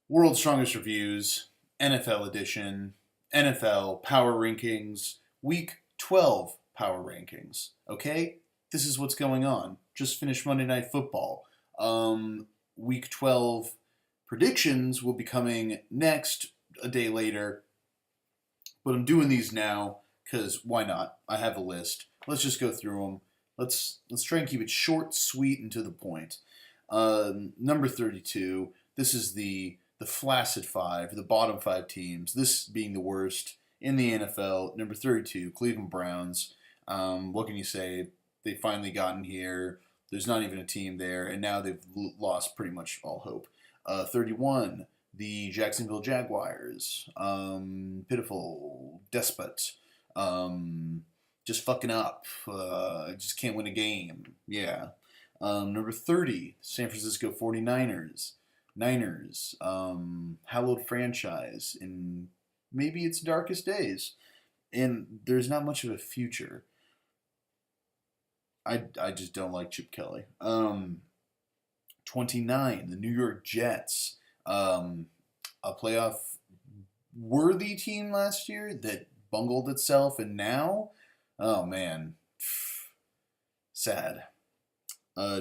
World's Strongest Reviews, NFL Edition, NFL Power Rankings, Week 12 Power Rankings. Okay? This is what's going on. Just finished Monday Night Football. Week 12 predictions will be coming next, a day later. But I'm doing these now because why not? I have a list. Let's just go through them. Let's try and keep it short, sweet, and to the point. Number 32. This is the flaccid five, the bottom five teams. This being the worst in the NFL. Number 32, Cleveland Browns. What can you say? They finally gotten here. There's not even a team there, and now they've lost pretty much all hope. 31, the Jacksonville Jaguars. Pitiful, despot. Just fucking up. Just can't win a game. Yeah. Number 30, San Francisco 49ers. Niners, hallowed franchise in maybe its darkest days. And there's not much of a future. I just don't like Chip Kelly. 29, the New York Jets. A playoff worthy team last year that bungled itself, and now, oh man, sad.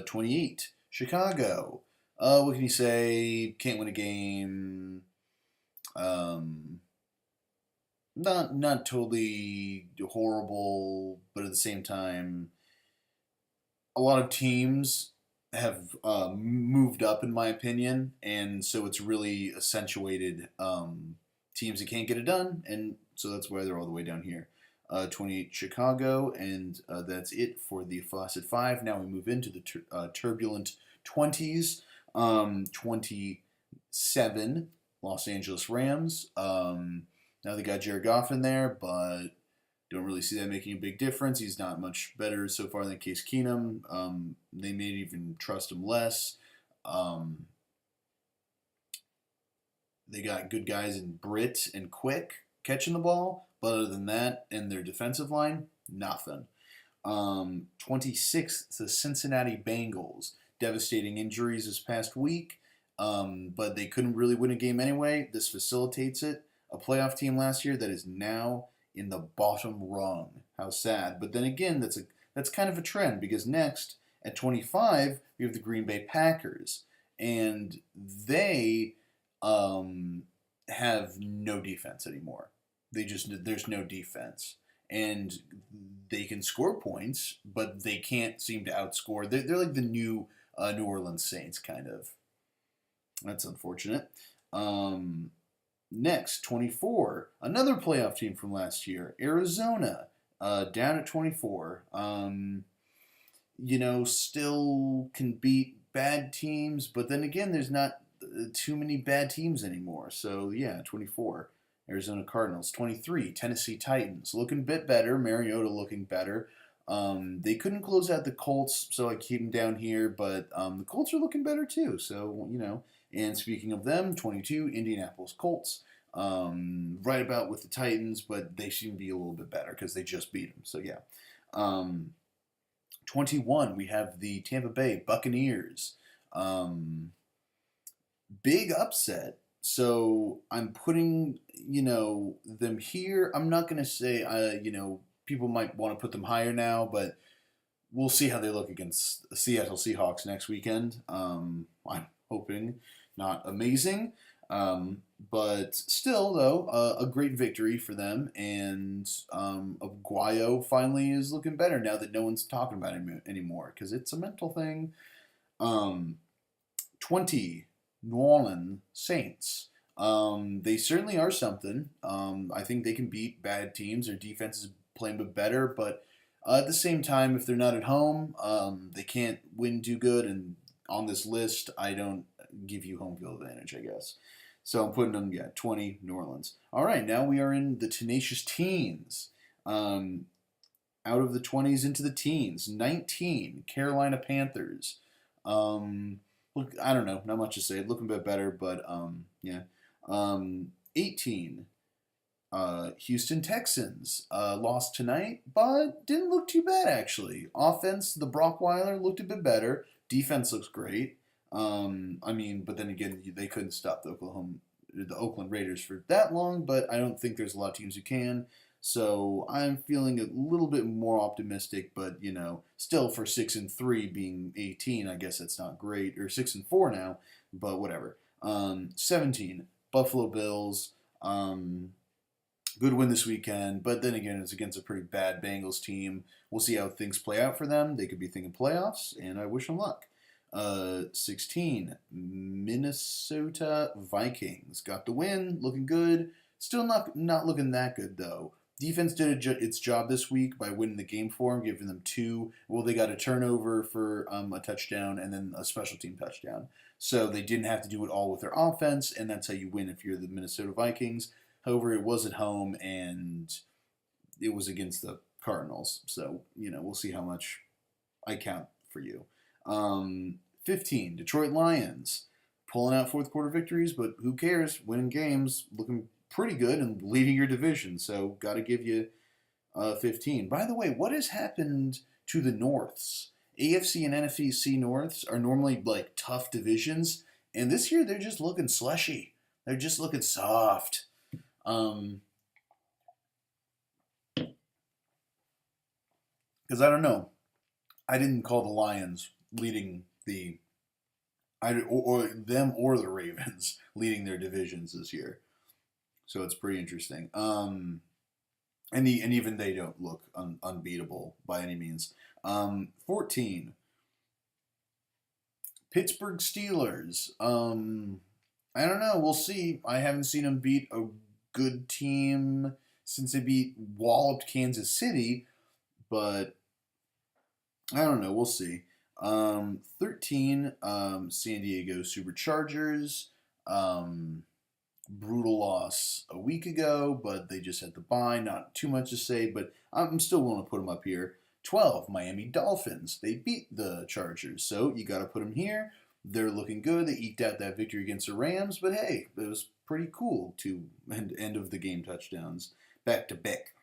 28, Chicago. What can you say? Can't win a game. Um, not totally horrible, but at the same time, a lot of teams have moved up, in my opinion, and so it's really accentuated teams that can't get it done, and so that's why they're all the way down here. 28 Chicago, and that's it for the Flaccid Five. Now we move into the turbulent 20s. 27 Los Angeles Rams. Now they got Jared Goff in there, but don't really see that making a big difference. He's not much better so far than Case Keenum. They may even trust him less. They got good guys in Britt and Quick catching the ball, but other than that, and their defensive line, nothing. 26th, the Cincinnati Bengals. Devastating injuries this past week, but they couldn't really win a game anyway. This facilitates it. A playoff team last year that is now in the bottom rung. How sad. But then again, that's kind of a trend because next at 25 we have the Green Bay Packers, and they have no defense anymore. There's no defense, and they can score points, but they can't seem to outscore. They're like the new New Orleans Saints, kind of. That's unfortunate. Next, 24. Another playoff team from last year, Arizona, down at 24. Still can beat bad teams, but then again, there's not too many bad teams anymore. So, yeah, 24. Arizona Cardinals. 23. Tennessee Titans. Looking a bit better. Mariota looking better. They couldn't close out the Colts, so I keep them down here, but the Colts are looking better too, so, And speaking of them, 22, Indianapolis Colts. Right about with the Titans, but they seem to be a little bit better because they just beat them, so yeah. 21, we have the Tampa Bay Buccaneers. Big upset. So I'm putting, them here. I'm not going to say, people might want to put them higher now, but we'll see how they look against the Seattle Seahawks next weekend. I'm hoping not amazing, but still, though, a great victory for them. And Aguayo finally is looking better now that no one's talking about him anymore because it's a mental thing. 20, New Orleans Saints. They certainly are something. I think they can beat bad teams. Their defense is playing a bit better, but at the same time, if they're not at home, they can't win too good. And on this list, I don't give you home field advantage, I guess. So I'm putting them, 20, New Orleans. All right, now we are in the tenacious teens. Out of the 20s into the teens. 19, Carolina Panthers. Look, I don't know, not much to say. Looking a bit better, but yeah. 18, Houston Texans lost tonight, but didn't look too bad actually. Offense, the Brockweiler looked a bit better. Defense looks great. I mean, but then again, they couldn't stop the Oakland Raiders for that long. But I don't think there's a lot of teams who can. So I'm feeling a little bit more optimistic. But still for 6-3 being 18, I guess that's not great. Or 6-4 now, but whatever. 17 Buffalo Bills. Good win this weekend, but then again, it's against a pretty bad Bengals team. We'll see how things play out for them. They could be thinking playoffs, and I wish them luck. 16, Minnesota Vikings got the win, looking good. Still not looking that good though. Defense did its job this week by winning the game for them, giving them two. Well, they got a turnover for a touchdown and then a special team touchdown. So they didn't have to do it all with their offense, and that's how you win if you're the Minnesota Vikings. However, it was at home and it was against the Cardinals. So, we'll see how much I count for you. 15, Detroit Lions. Pulling out fourth quarter victories, but who cares? Winning games, looking pretty good and leading your division. So, got to give you 15. By the way, what has happened to the Norths? AFC and NFC Norths are normally like tough divisions, and this year they're just looking slushy. They're just looking soft. Because I don't know, I didn't call the Lions leading or them or the Ravens leading their divisions this year, so it's pretty interesting. And even they don't look unbeatable by any means. 14, Pittsburgh Steelers. I don't know. We'll see. I haven't seen them beat a good team since they walloped Kansas City, but I don't know. We'll see. 13, San Diego Superchargers. Brutal loss a week ago, but they just had the bye. Not too much to say, but I'm still willing to put them up here. 12, Miami Dolphins. They beat the Chargers, so you got to put them here. They're looking good. They eked out that victory against the Rams, but hey, it was pretty cool to end of the game touchdowns back to back.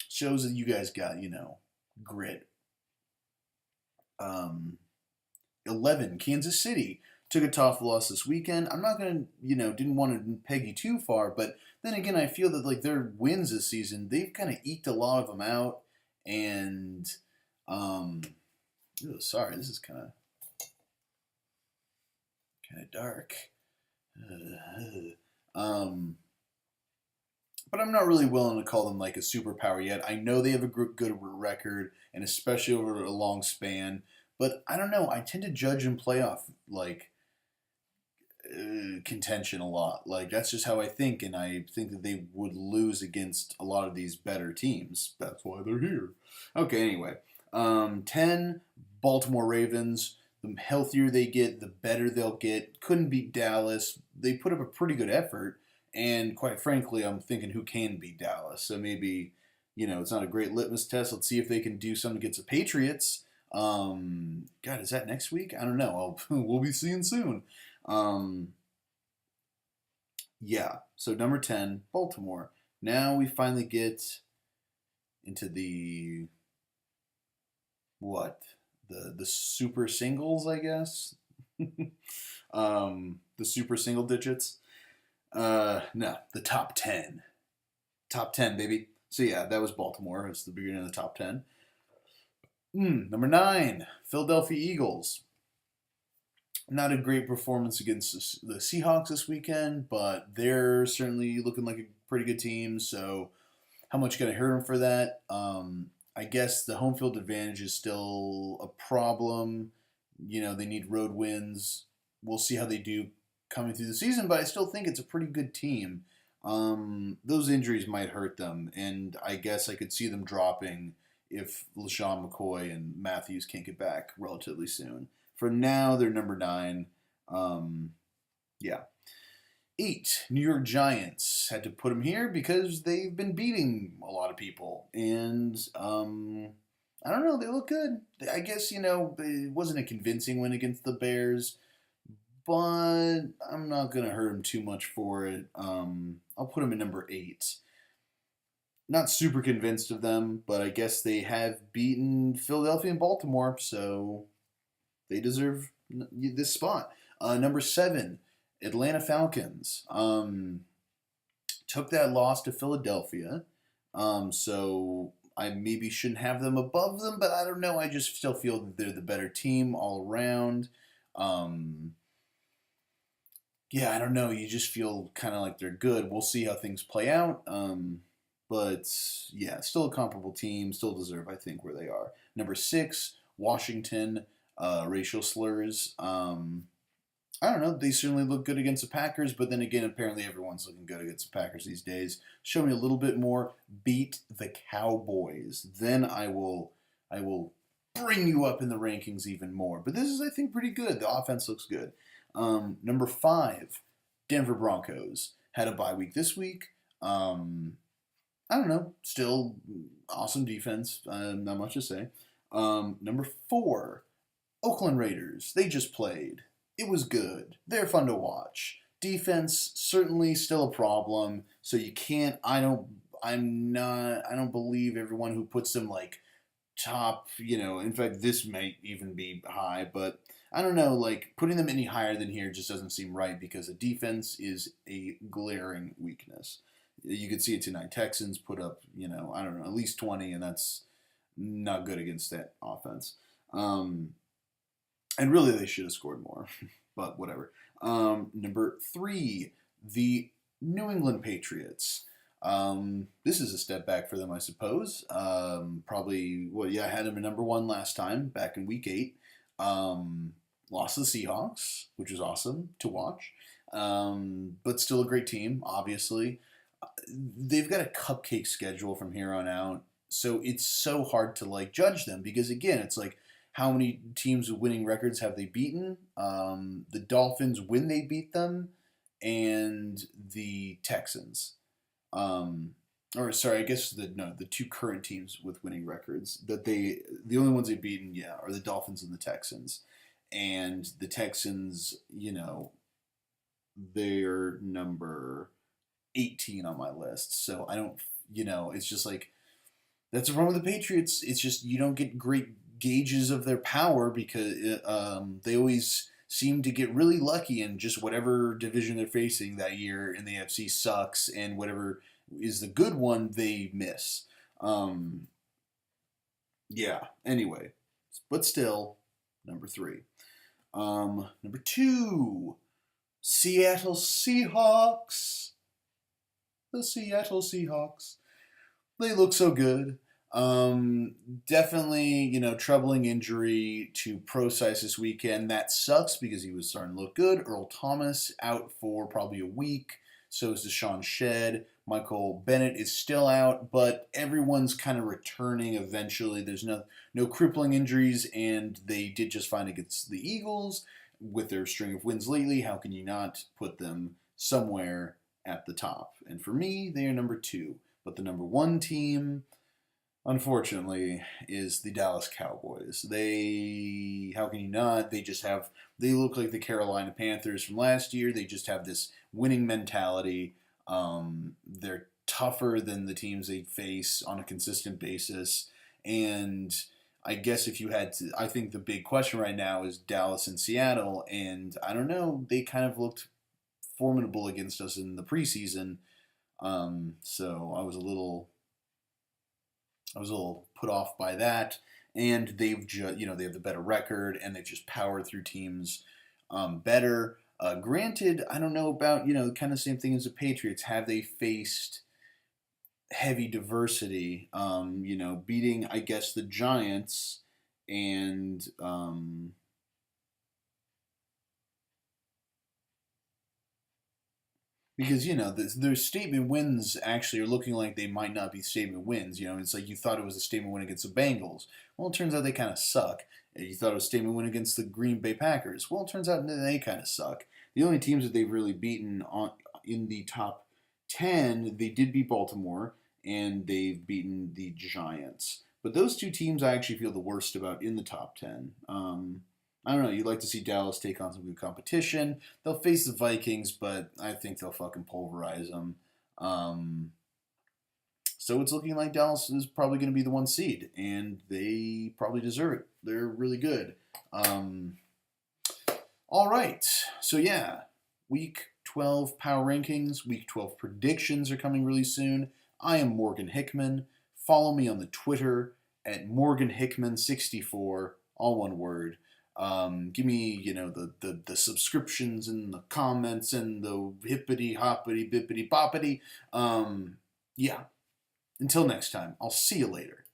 Shows that you guys got grit. 11, Kansas City took a tough loss this weekend. I'm not gonna didn't want to peg you too far, but then again, I feel that like their wins this season, they've kind of eked a lot of them out, and sorry, this is kind of dark. But I'm not really willing to call them like a superpower yet. I know they have a good record, and especially over a long span. But I don't know. I tend to judge in playoff contention a lot. Like that's just how I think, and I think that they would lose against a lot of these better teams. That's why they're here. Okay. Anyway, 10, Baltimore Ravens. The healthier they get, the better they'll get. Couldn't beat Dallas. They put up a pretty good effort. And quite frankly, I'm thinking who can beat Dallas. So maybe, it's not a great litmus test. Let's see if they can do something against the Patriots. God, is that next week? I don't know. We'll be seeing soon. Yeah. So number 10, Baltimore. Now we finally get into the what? The super singles, I guess. The super single digits. No, the top 10. Top 10, baby. So yeah, that was Baltimore. It's the beginning of the top 10. Number 9, Philadelphia Eagles. Not a great performance against the Seahawks this weekend, but they're certainly looking like a pretty good team. So how much can I hurt them for that? I guess the home field advantage is still a problem. They need road wins. We'll see how they do coming through the season, but I still think it's a pretty good team. Those injuries might hurt them, and I guess I could see them dropping if LaShawn McCoy and Matthews can't get back relatively soon. For now, they're number 9. Yeah. 8, New York Giants. Had to put them here because they've been beating a lot of people. And, I don't know, they look good. I guess, it wasn't a convincing win against the Bears, but I'm not going to hurt them too much for it. I'll put them at number 8. Not super convinced of them, but I guess they have beaten Philadelphia and Baltimore, so they deserve this spot. Number 7, Atlanta Falcons. Took that loss to Philadelphia. So I maybe shouldn't have them above them, but I don't know. I just still feel that they're the better team all around. Um, yeah, I don't know. You just feel kind of like they're good. We'll see how things play out. But yeah, still a comparable team. Still deserve, I think, where they are. Number 6, Washington. Racial slurs. I don't know. They certainly look good against the Packers, but then again, apparently everyone's looking good against the Packers these days. Show me a little bit more. Beat the Cowboys. Then I will bring you up in the rankings even more. But this is, I think, pretty good. The offense looks good. Number 5, Denver Broncos had a bye week this week. I don't know. Still awesome defense. Not much to say. Number 4, Oakland Raiders. They just played. It was good. They're fun to watch. Defense certainly still a problem. So you can't. I don't believe everyone who puts them like top. In fact, this might even be high, but I don't know. Like putting them any higher than here just doesn't seem right because the defense is a glaring weakness. You could see it tonight. Texans put up, I don't know, at least 20, and that's not good against that offense. And really, they should have scored more, but whatever. Number 3, the New England Patriots. This is a step back for them, I suppose. Probably, I had them at number 1 last time, back in week 8. Lost to the Seahawks, which was awesome to watch. But still a great team, obviously. They've got a cupcake schedule from here on out, so it's so hard to judge them because again, it's like how many teams with winning records have they beaten? The Dolphins when they beat them, and the Texans. Or sorry, I guess the 2 current teams with winning records the only ones they've beaten, are the Dolphins and the Texans, and the Texans, they're number 18 on my list. So I don't, it's just like that's the problem with the Patriots. It's just you don't get great gauges of their power because they always seem to get really lucky and just whatever division they're facing that year in the AFC sucks, and whatever is the good one they miss. Yeah. Anyway, but still number 3. Number 2, Seattle Seahawks. The Seattle Seahawks. They look so good. Definitely, troubling injury to Procise this weekend. That sucks because he was starting to look good. Earl Thomas out for probably a week. So is Deshaun Shedd. Michael Bennett is still out, but everyone's kind of returning eventually. There's no crippling injuries, and they did just fine against the Eagles with their string of wins lately. How can you not put them somewhere at the top? And for me, they are number 2. But the number 1 team, unfortunately, is the Dallas Cowboys. How can you not? They look like the Carolina Panthers from last year. They just have this winning mentality. They're tougher than the teams they face on a consistent basis. And I guess I think the big question right now is Dallas and Seattle. And I don't know, they kind of looked formidable against us in the preseason. So I was a little put off by that, and they've they have the better record, and they've just powered through teams better. Granted, I don't know about kind of same thing as the Patriots. Have they faced heavy diversity? Beating I guess the Giants and because their statement wins actually are looking like they might not be statement wins. It's like you thought it was a statement win against the Bengals. Well, it turns out they kind of suck. You thought it was a statement win against the Green Bay Packers. Well, it turns out they kind of suck. The only teams that they've really beaten in the top 10, they did beat Baltimore, and they've beaten the Giants. But those 2 teams I actually feel the worst about in the top 10. I don't know. You'd like to see Dallas take on some good competition. They'll face the Vikings, but I think they'll fucking pulverize them. So it's looking like Dallas is probably going to be the 1 seed, and they probably deserve it. They're really good. All right. So yeah, week 12 power rankings, week 12 predictions are coming really soon. I am Morgan Hickman. Follow me on the Twitter at Morgan Hickman64, all one word. Give me, the subscriptions and the comments and the hippity hoppity bippity boppity. Yeah. Until next time, I'll see you later.